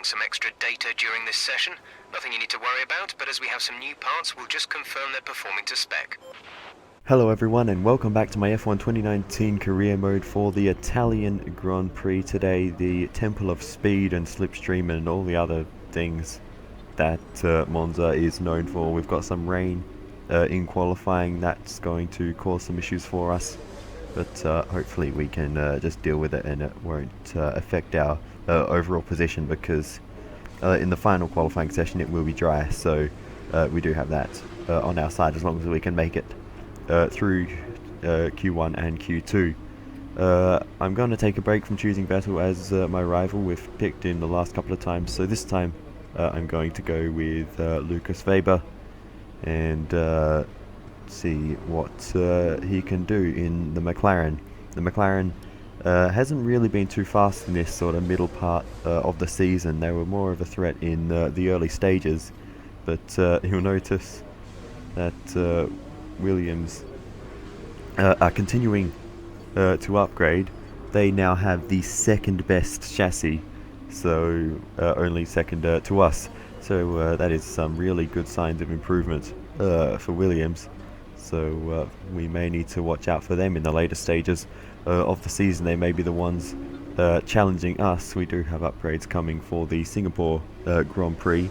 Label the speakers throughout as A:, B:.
A: collecting some extra data during this session. Nothing you need to worry about, but as we have some new parts, we'll just confirm they're performing to spec.
B: Hello everyone and welcome back to my F1 2019 career mode for the Italian Grand Prix. Today the Temple of Speed and Slipstream and all the other things that Monza is known for. We've got some rain in qualifying that's going to cause some issues for us, but hopefully we can just deal with it and it won't affect our overall position, because in the final qualifying session it will be dry, so we do have that on our side as long as we can make it through Q1 and Q2. I'm going to take a break from choosing Vettel as my rival. We've picked in the last couple of times, so this time I'm going to go with Lucas Weber and see what he can do in the McLaren. The McLaren hasn't really been too fast in this sort of middle part of the season. They were more of a threat in the early stages, but you'll notice that Williams are continuing to upgrade. They now have the second best chassis, so only second to us, so that is some really good signs of improvement for Williams. So we may need to watch out for them in the later stages of the season. They may be the ones challenging us. We do have upgrades coming for the Singapore Grand Prix,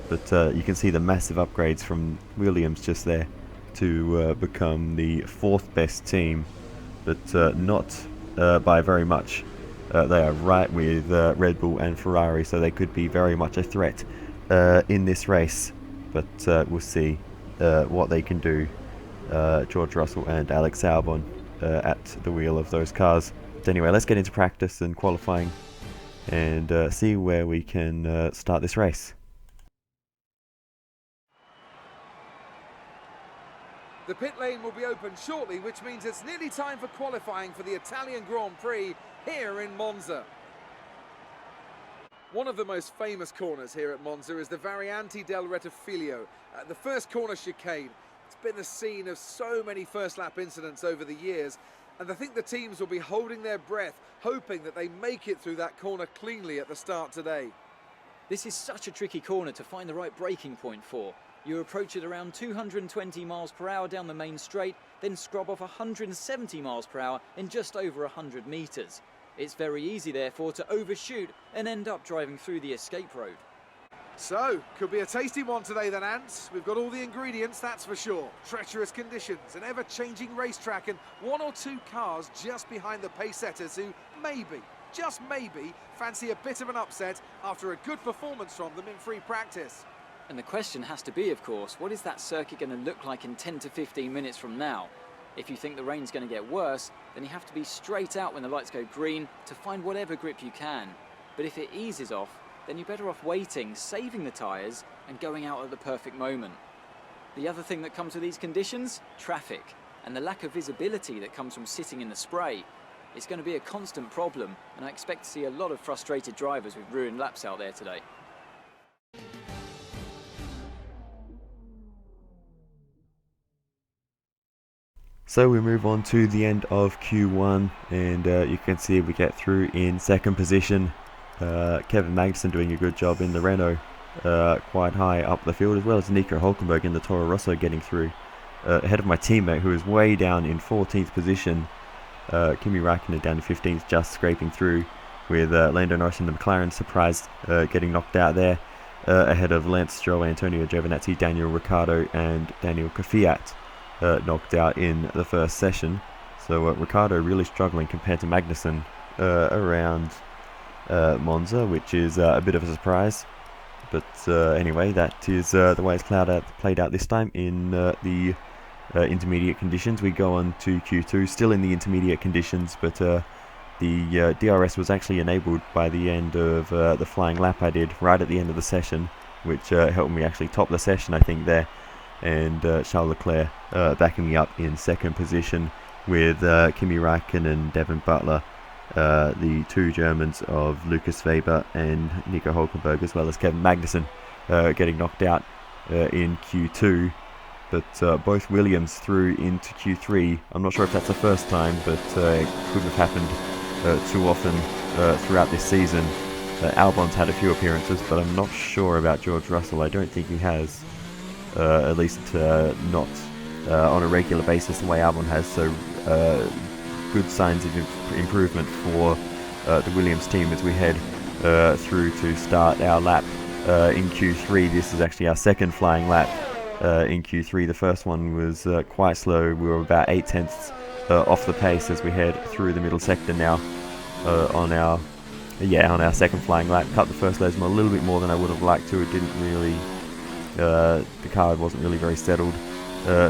B: but you can see the massive upgrades from Williams just there to become the fourth best team, but not by very much. They are right with Red Bull and Ferrari, so they could be very much a threat in this race, but we'll see what they can do. George Russell and Alex Albon at the wheel of those cars. But anyway, let's get into practice and qualifying and see where we can start this race.
C: The pit lane will be open shortly, which means it's nearly time for qualifying for the Italian Grand Prix here in Monza. One of the most famous corners here at Monza is the Variante del Rettifiglio, the first corner chicane. It's been the scene of so many first lap incidents over the years, and I think the teams will be holding their breath, hoping that they make it through that corner cleanly at the start today.
D: This is such a tricky corner to find the right braking point for. You approach it around 220 miles per hour down the main straight, then scrub off 170 miles per hour in just over 100 metres. It's very easy, therefore, to overshoot and end up driving through the escape road.
C: So, could be a tasty one today then, Ants. We've got all the ingredients, that's for sure. Treacherous conditions, an ever-changing racetrack, and one or two cars just behind the pace setters who maybe, just maybe, fancy a bit of an upset after a good performance from them in free practice.
D: And the question has to be, of course, what is that circuit going to look like in 10 to 15 minutes from now? If you think the rain's going to get worse, then you have to be straight out when the lights go green to find whatever grip you can. But if it eases off, then you're better off waiting, saving the tyres and going out at the perfect moment. The other thing that comes with these conditions? Traffic, and the lack of visibility that comes from sitting in the spray. It's going to be a constant problem, and I expect to see a lot of frustrated drivers with ruined laps out there today.
B: So we move on to the end of Q1, and you can see we get through in second position. Kevin Magnussen doing a good job in the Renault, quite high up the field, as well as Nico Hülkenberg in the Toro Rosso getting through. Ahead of my teammate, who is way down in 14th position. Kimi Räikkönen down in 15th, just scraping through, with Lando Norris in the McLaren surprised getting knocked out there. Ahead of Lance Stroll, Antonio Giovinazzi, Daniel Ricciardo and Daniel Kvyat. Knocked out in the first session, so Ricciardo really struggling compared to Magnussen around Monza, which is a bit of a surprise, but anyway, that is the way it's played out this time in the intermediate conditions. We go on to Q2, still in the intermediate conditions, but the DRS was actually enabled by the end of the flying lap I did right at the end of the session, which helped me actually top the session, I think, there. And Charles Leclerc backing me up in second position, with Kimi Räikkönen and Devin Butler, the two Germans of Lucas Weber and Nico Hülkenberg, as well as Kevin Magnussen getting knocked out in Q2. But both Williams through into Q3. I'm not sure if that's the first time, but it couldn't have happened too often throughout this season. Albon's had a few appearances, but I'm not sure about George Russell. I don't think he has, at least not on a regular basis the way Albon has. So good signs of improvement for the Williams team as we head through to start our lap in Q3. This is actually our second flying lap in Q3. The first one was quite slow. We were about 8/10 off the pace as we head through the middle sector now on our second flying lap. Cut the first Lesmo a little bit more than I would have liked to. It didn't really, the car wasn't really very settled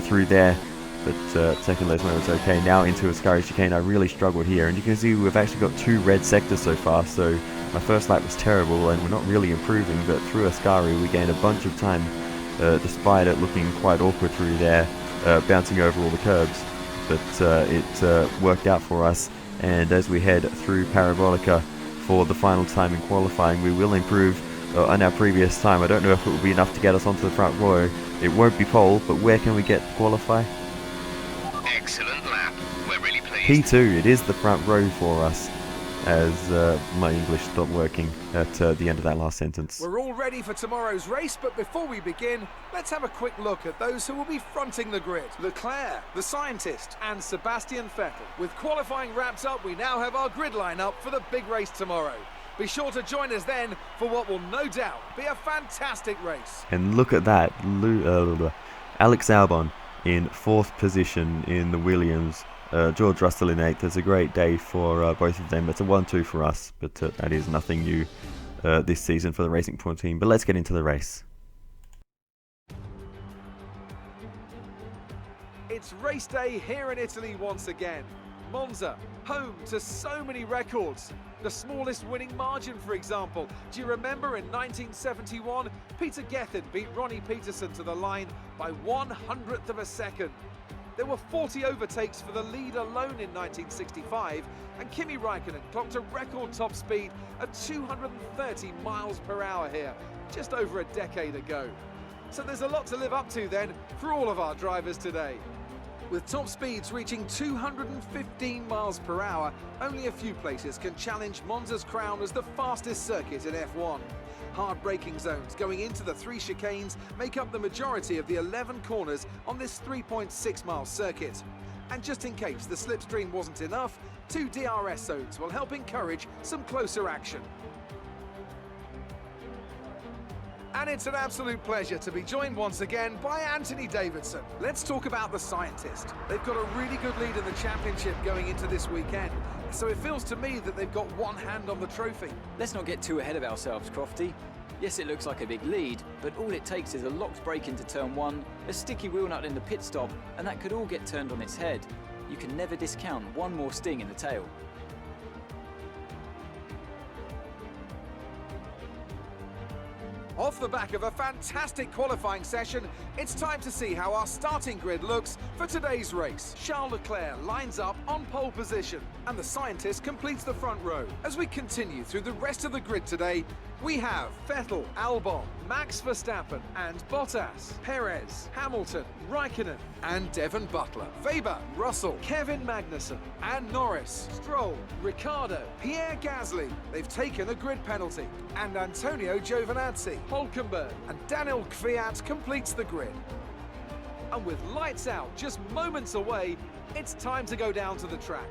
B: through there, but second Lesmo was okay. Now into Ascari chicane, I really struggled here, and you can see we've actually got 2 red sectors so far. So my first lap was terrible and we're not really improving, but through Ascari we gained a bunch of time despite it looking quite awkward through there, bouncing over all the curbs. But it worked out for us, and as we head through Parabolica for the final time in qualifying, we will improve on our previous time. I don't know if it will be enough to get us onto the front row. It won't be pole, but where can we get qualify?
A: Excellent lap. We're really pleased.
B: P2, it is the front row for us, as my English stopped working at the end of that last sentence.
C: We're all ready for tomorrow's race, but before we begin, let's have a quick look at those who will be fronting the grid. Leclerc, the scientist, and Sebastian Vettel. With qualifying wrapped up, we now have our grid lineup for the big race tomorrow. Be sure to join us then for what will no doubt be a fantastic race.
B: And look at that, Alex Albon in 4th position in the Williams. George Russell in 8th. It's a great day for both of them. It's a 1-2 for us, but that is nothing new this season for the Racing Point team. But let's get into the race.
C: It's race day here in Italy once again. Monza, home to so many records. The smallest winning margin, for example. Do you remember in 1971, Peter Gethin beat Ronnie Peterson to the line by 1/100th of a second. There were 40 overtakes for the lead alone in 1965, and Kimi Raikkonen clocked a record top speed of 230 miles per hour here, just over a decade ago. So there's a lot to live up to then for all of our drivers today. With top speeds reaching 215 miles per hour, only a few places can challenge Monza's crown as the fastest circuit in F1. Hard braking zones going into the 3 chicanes make up the majority of the 11 corners on this 3.6-mile circuit. And just in case the slipstream wasn't enough, 2 DRS zones will help encourage some closer action. And it's an absolute pleasure to be joined once again by Anthony Davidson. Let's talk about the scientist. They've got a really good lead in the championship going into this weekend, so it feels to me that they've got one hand on the trophy.
D: Let's not get too ahead of ourselves, Crofty. Yes, it looks like a big lead, but all it takes is a locked brake into turn 1, a sticky wheel nut in the pit stop, and that could all get turned on its head. You can never discount one more sting in the tail.
C: Off the back of a fantastic qualifying session, it's time to see how our starting grid looks for today's race. Charles Leclerc lines up on pole position, and the scientist completes the front row. As we continue through the rest of the grid today, we have Vettel, Albon, Max Verstappen and Bottas, Perez, Hamilton, Raikkonen and Devon Butler, Weber, Russell, Kevin Magnussen and Norris, Stroll, Ricciardo, Pierre Gasly. They've taken a grid penalty, and Antonio Giovinazzi, Hülkenberg and Daniel Kvyat completes the grid. And with lights out just moments away, it's time to go down to the track.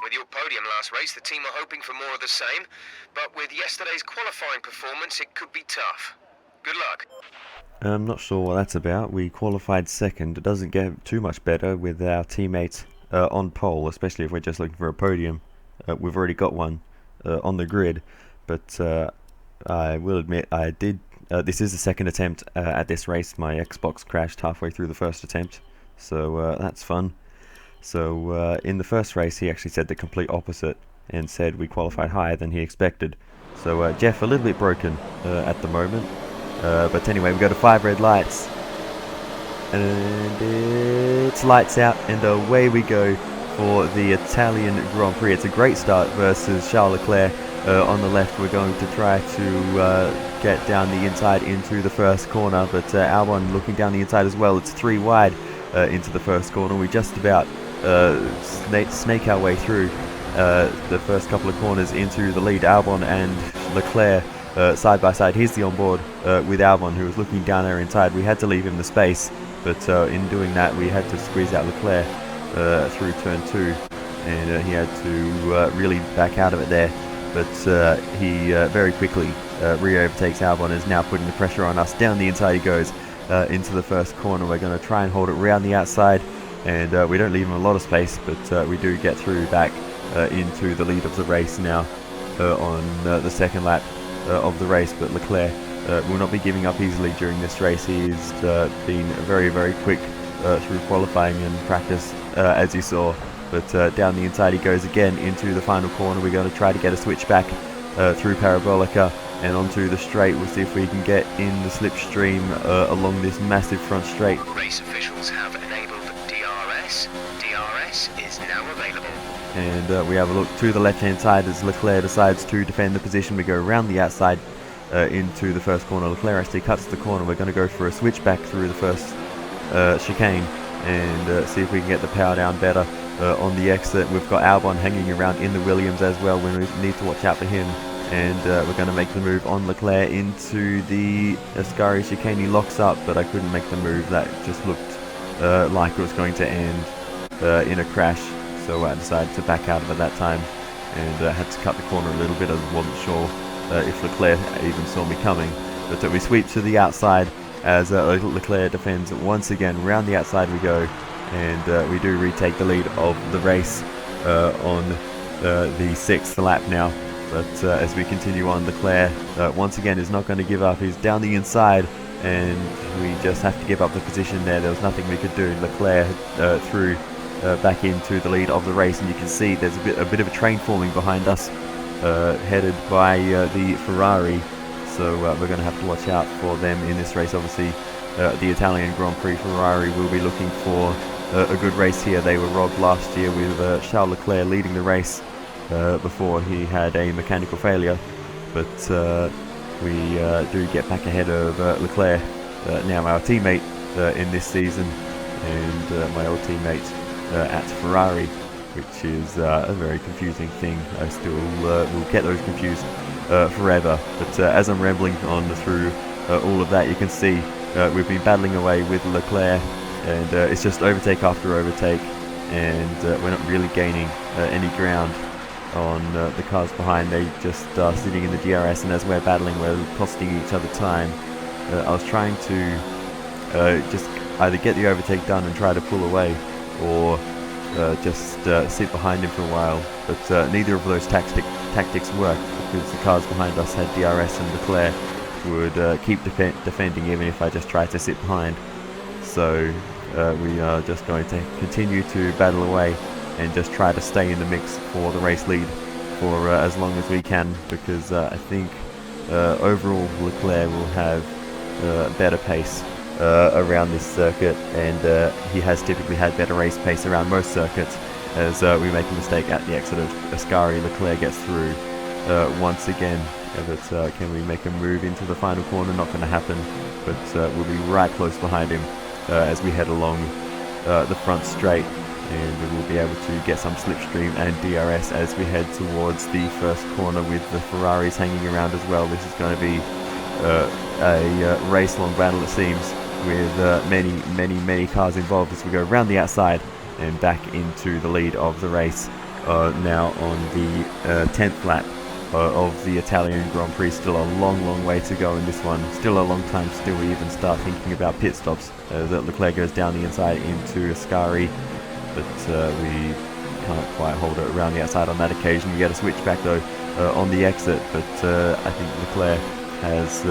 A: With your podium last race, the team are hoping for more of the same, but with yesterday's qualifying performance, it could be tough. Good luck.
B: I'm not sure what that's about. We qualified second. It doesn't get too much better with our teammates on pole, especially if we're just looking for a podium. We've already got one on the grid, but I will admit I did. This is the second attempt at this race. My Xbox crashed halfway through the first attempt, so that's fun. So in the first race he actually said the complete opposite and said we qualified higher than he expected. So Jeff, a little bit broken at the moment, but anyway, we go to 5 red lights and it's lights out and away we go for the Italian Grand Prix. It's a great start versus Charles Leclerc on the left. We're going to try to get down the inside into the first corner, but Albon looking down the inside as well. It's 3 wide into the first corner. We just about snake our way through the first couple of corners into the lead. Albon and Leclerc side by side. Here's the onboard with Albon, who was looking down our inside. We had to leave him the space, but in doing that we had to squeeze out Leclerc through turn 2, and he had to really back out of it there. But he very quickly re-overtakes Albon and is now putting the pressure on us. Down the inside he goes into the first corner. We're going to try and hold it around the outside, and we don't leave him a lot of space, but we do get through back into the lead of the race now on the second lap of the race. But Leclerc will not be giving up easily during this race. He's been very, very quick through qualifying and practice, as you saw. But down the inside he goes again into the final corner. We're going to try to get a switch back through Parabolica and onto the straight. We'll see if we can get in the slipstream along this massive front straight.
A: Race officials have enabled DRS. DRS is now available.
B: And we have a look to the left hand side as Leclerc decides to defend the position. We go around the outside into the first corner. Leclerc actually cuts the corner. We're going to go for a switch back through the first chicane and see if we can get the power down better on the exit. We've got Albon hanging around in the Williams as well. We need to watch out for him. And we're going to make the move on Leclerc into the Ascari chicane. He locks up, but I couldn't make the move. That just looked like it was going to end in a crash. So I decided to back out of it that time and had to cut the corner a little bit. I wasn't sure if Leclerc even saw me coming. But we sweep to the outside as Leclerc defends once again. Round the outside we go, and we do retake the lead of the race on the 6th lap now. But as we continue on, Leclerc once again is not going to give up. He's down the inside, and we just have to give up the position there. There was nothing we could do. Leclerc threw back into the lead of the race, and you can see there's a bit of a train forming behind us, headed by the Ferrari. So we're going to have to watch out for them in this race. Obviously, the Italian Grand Prix Ferrari will be looking for a good race here. They were robbed last year with Charles Leclerc leading the race before he had a mechanical failure. But we do get back ahead of Leclerc, now our teammate in this season, and my old teammate at Ferrari, which is a very confusing thing. I still will get those confused forever. But as I'm rambling on through all of that, you can see we've been battling away with Leclerc, and it's just overtake after overtake, and we're not really gaining any ground on the cars behind. They just are sitting in the DRS, and as we're battling, we're costing each other time. I was trying to just either get the overtake done and try to pull away, or just sit behind him for a while, but neither of those tactics worked, because the cars behind us had DRS, and Leclerc would keep defending even if I just tried to sit behind. So we are just going to continue to battle away and just try to stay in the mix for the race lead for as long as we can, because I think overall Leclerc will have better pace around this circuit, and he has typically had better race pace around most circuits. As we make a mistake at the exit of Ascari, Leclerc gets through once again. But can we make a move into the final corner? Not going to happen, but we'll be right close behind him as we head along the front straight, and we will be able to get some slipstream and DRS as we head towards the first corner with the Ferraris hanging around as well. This is going to be a race-long battle, it seems, with many cars involved as we go around the outside and back into the lead of the race. Now on the 10th lap of the Italian Grand Prix. Still a long way to go in this one. Still a long time still we even start thinking about pit stops. That Leclerc goes down the inside into Ascari, but we can't quite hold it around the outside on that occasion. We get a switch back though on the exit, but I think Leclerc has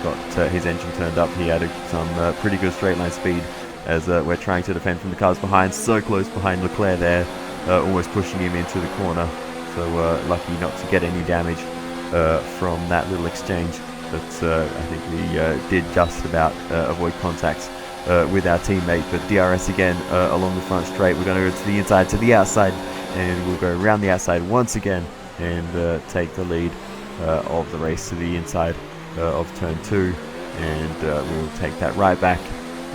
B: got his engine turned up. He added some pretty good straight line speed as we're trying to defend from the cars behind. So close behind Leclerc there, almost pushing him into the corner. So lucky not to get any damage from that little exchange. But I think we did just about avoid contact with our teammate. But DRS again along the front straight. We're going to go to the inside, to the outside, and we'll go around the outside once again and take the lead of the race to the inside of turn 2. And we'll take that right back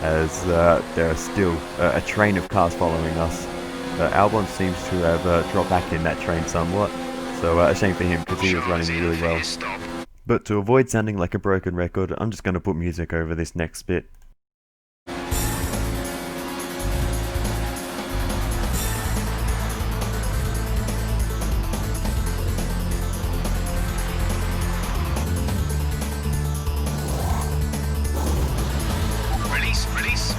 B: as there are still a train of cars following us. Albon seems to have dropped back in that train somewhat, so a shame for him because he was running really well. But to avoid sounding like a broken record, I'm just going to put music over this next bit.
A: Release.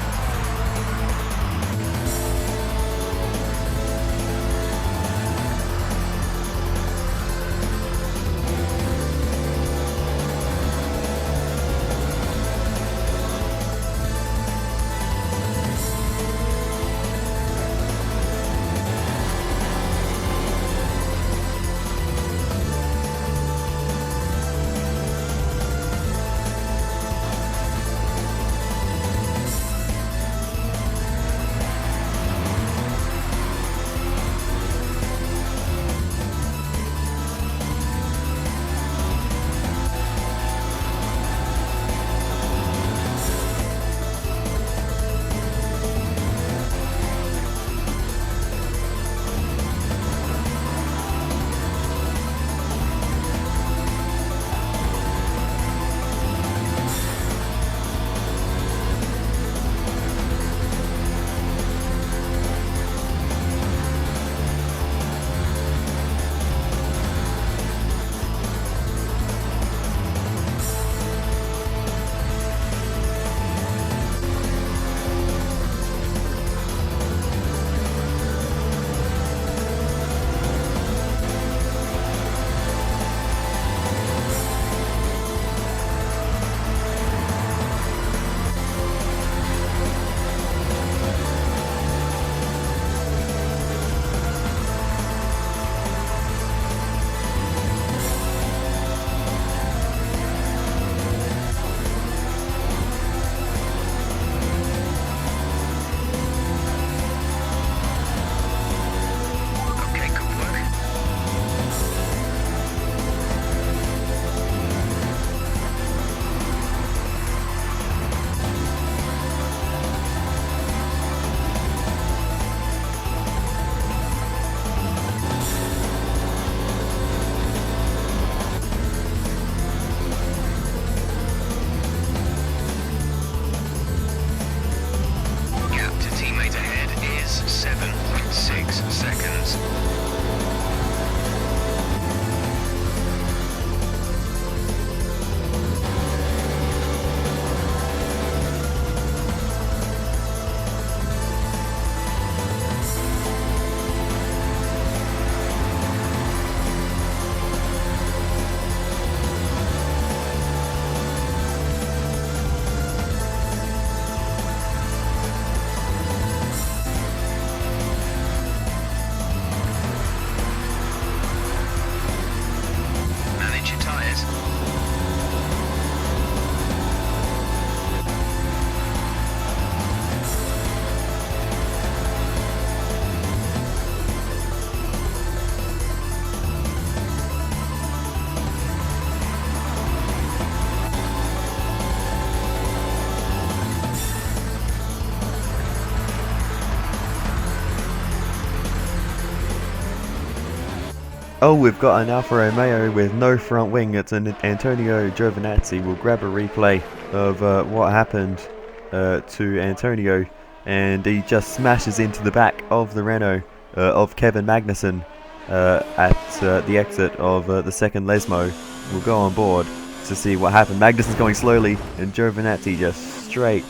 B: Oh, we've got an Alfa Romeo with no front wing. It's an Antonio Giovinazzi. We'll grab a replay of what happened to Antonio, and he just smashes into the back of the Renault of Kevin Magnussen at the exit of the second Lesmo. We'll go on board to see what happened. Magnussen's going slowly, and Giovinazzi just straight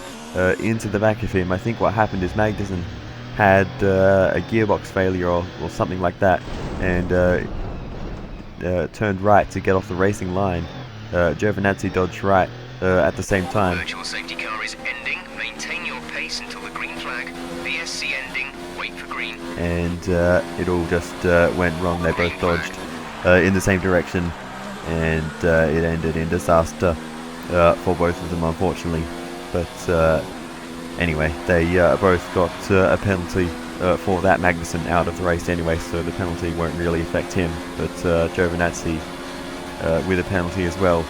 B: into the back of him. I think what happened is Magnussen had a gearbox failure or something like that, and turned right to get off the racing line. Giovinazzi dodged right at the same time.
A: Virtual safety car is ending. Maintain your pace until the green flag. VSC ending. Wait for green.
B: And it all just went wrong. They both dodged in the same direction, and it ended in disaster for both of them, unfortunately. But anyway, they both got a penalty for that. Magnussen out of the race anyway, so the penalty won't really affect him. But Giovinazzi with a penalty as well,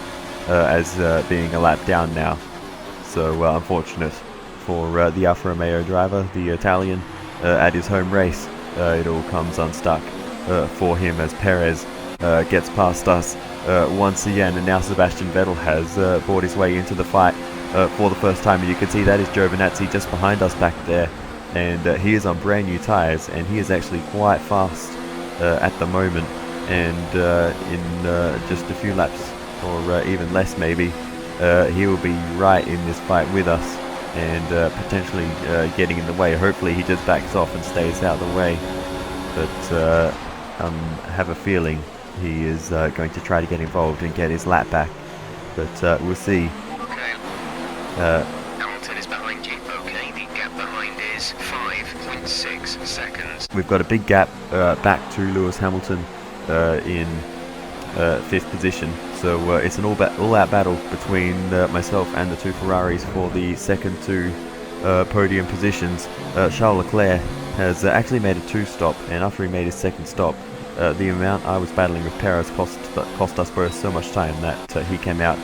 B: as being a lap down now. So unfortunate for the Alfa Romeo driver, the Italian, at his home race. It all comes unstuck for him as Perez gets past us once again, and now Sebastian Vettel has bought his way into the fight for the first time. And you can see that is GIOVINAZZI just behind us back there, and he is on brand new tyres, and he is actually quite fast at the moment, and in just a few laps, or even less maybe, he will be right in this fight with us, and potentially getting in the way. Hopefully he just backs off and stays out of the way, but I have a feeling he is going to try to get involved and get his lap back, but we'll see.
A: Hamilton is behind you. Okay, the gap behind is 5.6 seconds.
B: We've got a big gap back to Lewis Hamilton in 5th position, so it's an all-out battle between myself and the two Ferraris for the second two podium positions. Charles Leclerc has actually made a 2-stop, and after he made his second stop, the amount I was battling with Perez cost us both so much time that he came out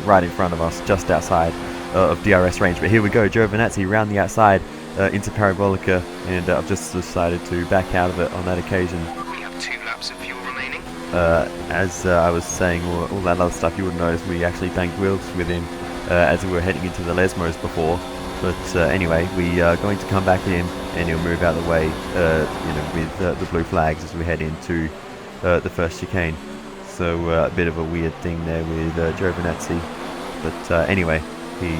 B: right in front of us, just outside of DRS range. But here we go, GIOVINAZZI round the outside into Parabolica, and I've just decided to back out of it on that occasion.
A: We have 2 laps of fuel remaining.
B: As I was saying, all that other stuff, you would notice we actually banked wheels with him as we were heading into the Lesmos before. But anyway, we are going to come back in, and he'll move out of the way, with the blue flags as we head into the first chicane. So a bit of a weird thing there with GIOVINAZZI, but anyway, he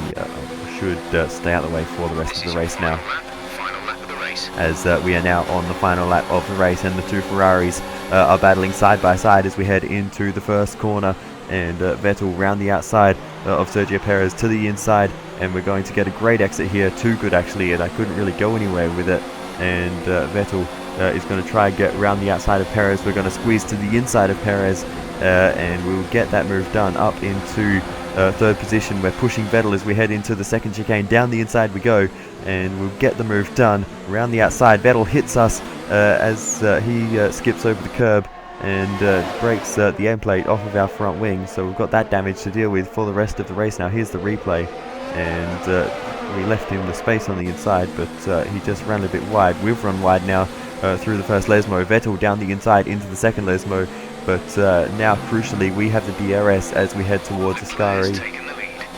B: should stay out of the way for the rest of the race now.
A: Final lap of the race.
B: As we are now on the final lap of the race, and the two Ferraris are battling side by side as we head into the first corner, and Vettel round the outside of Sergio Perez to the inside, and we're going to get a great exit here, too good actually, and I couldn't really go anywhere with it, and Vettel is going to try and get round the outside of Perez. We're going to squeeze to the inside of Perez, and we'll get that move done up into 3rd position. We're pushing Vettel as we head into the second chicane. Down the inside we go, and we'll get the move done round the outside. Vettel hits us as he skips over the curb and breaks the end plate off of our front wing, so we've got that damage to deal with for the rest of the race now. Here's the replay, and we left him the space on the inside, but he just ran a bit wide. We've run wide now through the first Lesmo. Vettel down the inside into the second Lesmo, but now crucially we have the DRS as we head towards Ascari,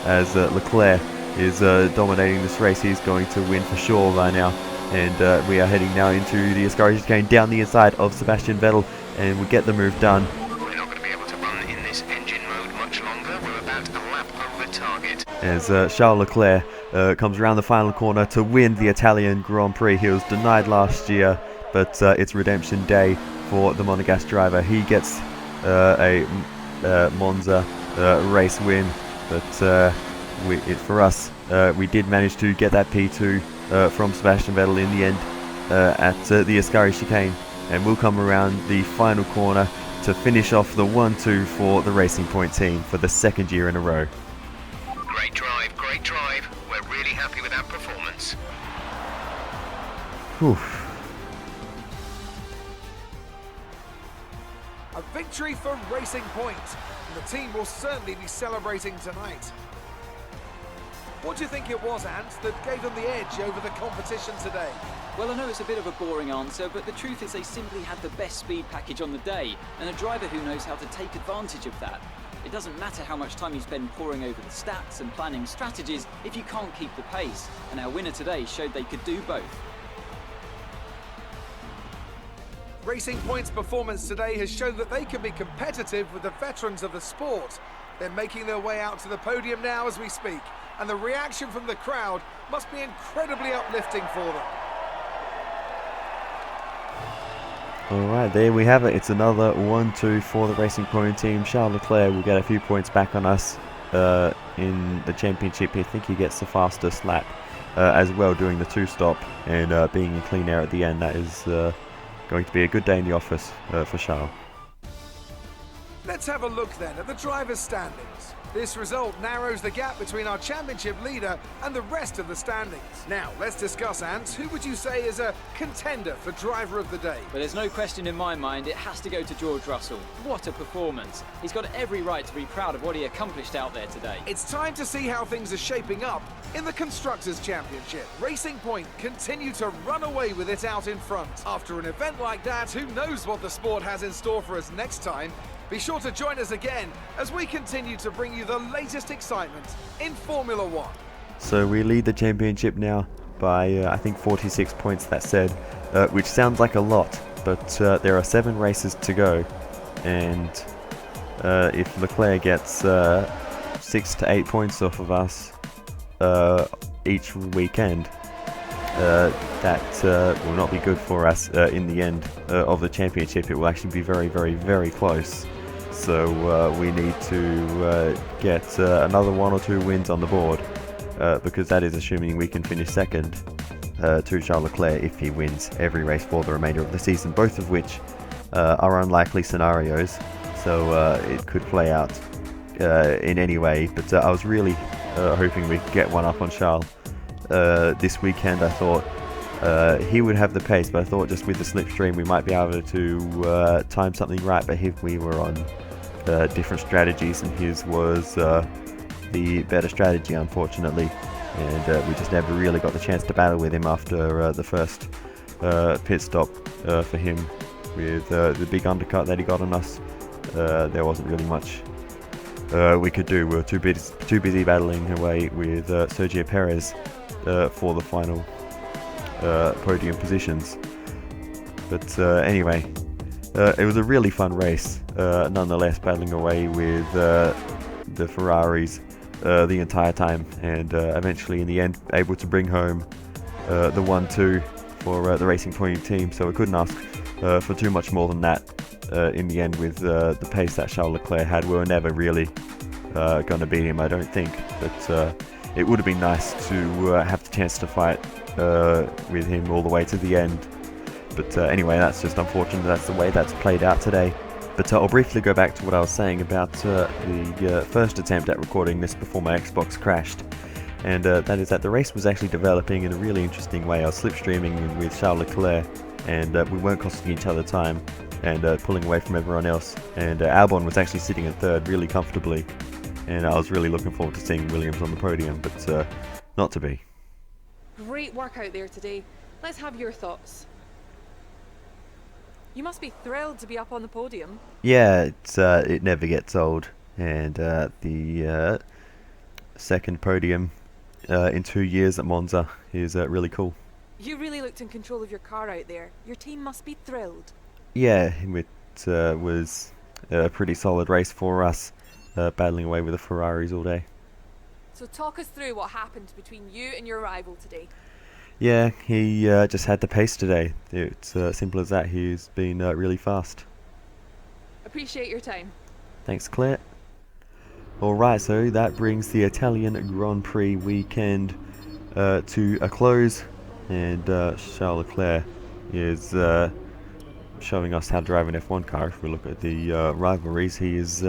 B: as Leclerc is dominating this race. He's going to win for sure by now, and we are heading now into the Ascari chicane down the inside of Sebastian Vettel, and we get the move done.
A: We're not going to be able to run in this engine mode much longer. We're about a lap over target.
B: As Charles Leclerc comes around the final corner to win the Italian Grand Prix. He was denied last year, but it's redemption day for the Monegasque driver. He gets a Monza race win, but for us, we did manage to get that P2 from Sebastian Vettel in the end at the Ascari chicane, and we'll come around the final corner to finish off the 1-2 for the Racing Point team for the 2nd year in a row.
A: Great drive, great drive. We're really happy with that performance.
B: Whew.
C: A victory for Racing Point, and the team will certainly be celebrating tonight. What do you think it was, Ant, that gave them the edge over the competition today?
D: Well, I know it's a bit of a boring answer, but the truth is they simply had the best speed package on the day, and a driver who knows how to take advantage of that. It doesn't matter how much time you spend poring over the stats and planning strategies if you can't keep the pace, and our winner today showed they could do both.
C: Racing Point's performance today has shown that they can be competitive with the veterans of the sport. They're making their way out to the podium now as we speak, and the reaction from the crowd must be incredibly uplifting for them.
B: Alright, there we have it. It's another 1-2 for the Racing Point team. Charles Leclerc will get a few points back on us in the championship. I think he gets the fastest lap as well, doing the 2-stop and being in clean air at the end. That is going to be a good day in the office for Charles.
C: Let's have a look then at the drivers' standings. This result narrows the gap between our championship leader and the rest of the standings. Now, let's discuss, Ants. Who would you say is a contender for driver of the day?
D: But there's no question in my mind, it has to go to George Russell. What a performance. He's got every right to be proud of what he accomplished out there today.
C: It's time to see how things are shaping up in the Constructors' Championship. Racing Point continue to run away with it out in front. After an event like that, who knows what the sport has in store for us next time? Be sure to join us again as we continue to bring you the latest excitement in Formula One.
B: So we lead the championship now by I think 46 points, that said, which sounds like a lot, but there are 7 races to go, and if Leclerc gets 6 to 8 points off of us each weekend, that will not be good for us in the end of the championship. It will actually be very, very, very close. So we need to get another 1 or 2 wins on the board, because that is assuming we can finish second to Charles Leclerc if he wins every race for the remainder of the season, both of which are unlikely scenarios, so it could play out in any way. But I was really hoping we'd get one up on Charles this weekend. I thought he would have the pace, but I thought just with the slipstream we might be able to time something right, but we were on different strategies, and his was the better strategy, unfortunately, and we just never really got the chance to battle with him after the first pit stop for him with the big undercut that he got on us. There wasn't really much we could do. We were too busy battling away with Sergio Perez for the final podium positions. But anyway, it was a really fun race nonetheless, battling away with the Ferraris the entire time, and eventually in the end able to bring home the 1-2 for the Racing Point team. So we couldn't ask for too much more than that in the end. With the pace that Charles Leclerc had, we were never really going to beat him, I don't think, but it would have been nice to have the chance to fight with him all the way to the end. But anyway, that's just unfortunate. That's the way that's played out today. But I'll briefly go back to what I was saying about the first attempt at recording this before my Xbox crashed, and that is that the race was actually developing in a really interesting way. I was slipstreaming with Charles Leclerc, and we weren't costing each other time and pulling away from everyone else, and ALBON was actually sitting in third really comfortably, and I was really looking forward to seeing Williams on the podium, but not to be.
E: Great work out there today. Let's have your thoughts. You must be thrilled to be up on the podium.
B: Yeah, it never gets old, and the second podium in 2 years at Monza is really cool.
E: You really looked in control of your car out there. Your team must be thrilled.
B: Yeah, it was a pretty solid race for us, battling away with the Ferraris all day.
E: So talk us through what happened between you and your rival today.
B: Yeah, he just had the pace today. It's simple as that. He's been really fast.
E: Appreciate your time.
B: Thanks, Claire. Alright, so that brings the Italian Grand Prix weekend to a close, and Charles Leclerc is showing us how to drive an F1 car. If we look at the rivalries, he is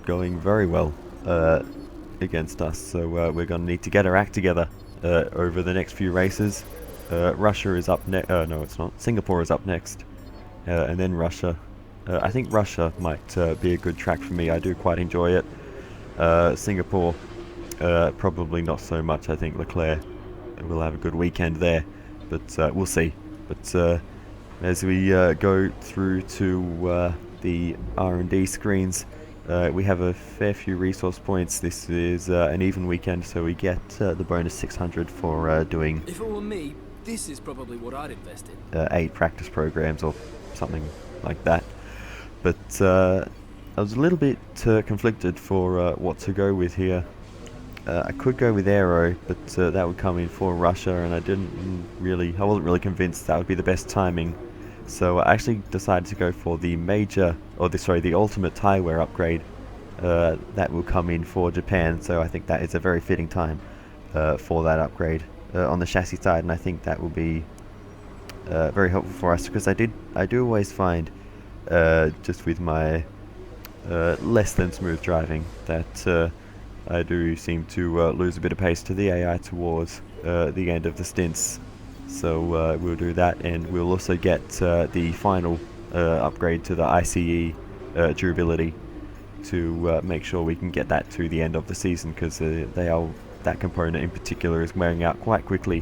B: going very well against us, so we're going to need to get our act together over the next few races. Russia is up next. No, it's not. Singapore is up next, and then Russia. I think Russia might be a good track for me. I do quite enjoy it. Singapore, probably not so much. I think Leclerc will have a good weekend there, but we'll see. But as we go through to the R&D screens, we have a fair few resource points. This is an even weekend, so we get the bonus 600 for doing...
F: If it were me, this is probably what I'd invest in.
B: 8 practice programs or something like that. But I was a little bit conflicted for what to go with here. I could go with Aero, but that would come in for Russia, and I wasn't really convinced that would be the best timing. So I actually decided to go for the the ultimate tyre wear upgrade that will come in for Japan. So I think that is a very fitting time for that upgrade on the chassis side, and I think that will be very helpful for us, because I do always find just with my less than smooth driving that I do seem to lose a bit of pace to the AI towards the end of the stints. So we'll do that, and we'll also get the final upgrade to the ICE durability to make sure we can get that to the end of the season, because that component in particular is wearing out quite quickly,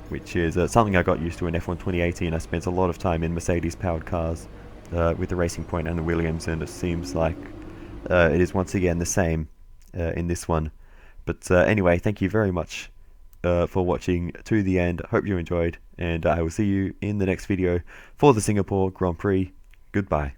B: which is something I got used to in F1 2018. I spent a lot of time in Mercedes powered cars with the Racing Point and the Williams, and it seems like it is once again the same in this one. But anyway, thank you very much for watching to the end. Hope you enjoyed, and I will see you in the next video for the Singapore Grand Prix. Goodbye.